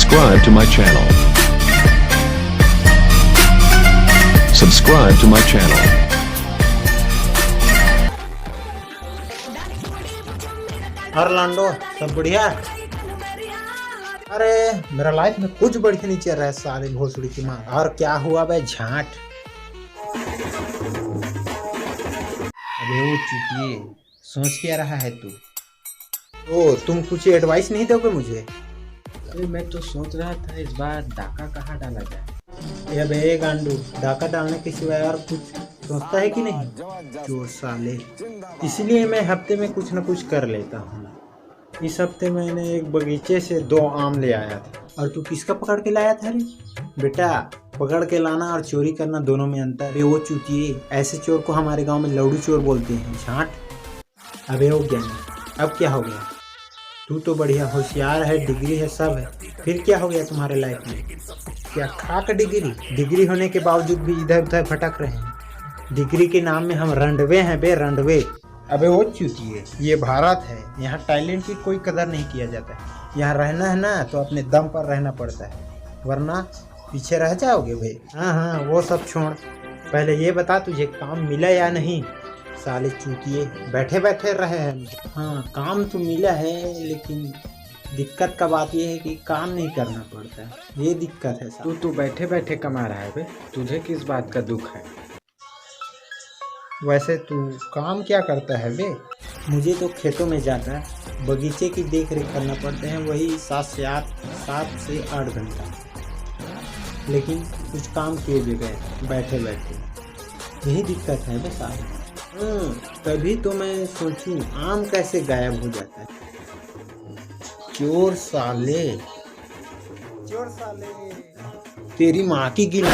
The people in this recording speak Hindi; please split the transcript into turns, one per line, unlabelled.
Subscribe to my channel. Subscribe to my channel.
Orlando सब बढ़िया। अरे मेरा लाइफ में कुछ बढ़िया नहीं चल रहा है साले भोसड़ी की माँ। और क्या हुआ बे झांट? अबे वो चुतिए, सोच क्या रहा है तू? ओ तुम कुछ एडवाइस नहीं दोगे मुझे?
अरे मैं तो सोच रहा था इस बार डाका कहाँ डाला जाए।
ये बे गांडू, डाका डालने के सिवाय और कुछ सोचता है कि नहीं? चोर साले। इसलिए मैं हफ्ते में कुछ न कुछ कर लेता हूँ। इस हफ्ते मैंने एक बगीचे से 2 आम ले आया था। और तू किसका पकड़ के लाया था रे? बेटा, पकड़ के लाना और चोरी करना दोनों में अंतर है। वो चूतिए, ऐसे चोर को हमारे गांव में लौड़ू चोर बोलते हैं। झांट। अबे वो ज्ञानी, अब क्या हो गया? तू तो बढ़िया होशियार है, डिग्री है, सब है, फिर क्या हो गया तुम्हारे लाइफ में? क्या खाक डिग्री होने के बावजूद भी इधर उधर भटक रहे हैं। डिग्री के नाम में हम रंडवे हैं बे, रंडवे। अबे वो चूतिए, ये भारत है, यहाँ टैलेंट की कोई कदर नहीं किया जाता है। यहाँ रहना है ना तो अपने दम पर रहना पड़ता है, वरना पीछे रह जाओगे भाई। हाँ वो सब छोड़, पहले ये बता तुझे काम मिला या नहीं? साले चूतिए, बैठे बैठे रहे हैं। हाँ काम तो मिला है, लेकिन दिक्कत का बात यह है कि काम नहीं करना पड़ता है, ये दिक्कत है।
तू तो बैठे बैठे कमा रहा है बे, तुझे किस बात का दुख है?
वैसे तू काम क्या करता है बे? मुझे तो खेतों में जाकर बगीचे की देख रेख करना पड़ते हैं, वही 7 से 8 घंटा। लेकिन कुछ काम किए बगैर बैठे बैठे, यही दिक्कत है बे साहब। तभी तो मैं सोचूं आम कैसे गायब हो जाता है। चोर साले, चोर साले, तेरी माँ की गिल।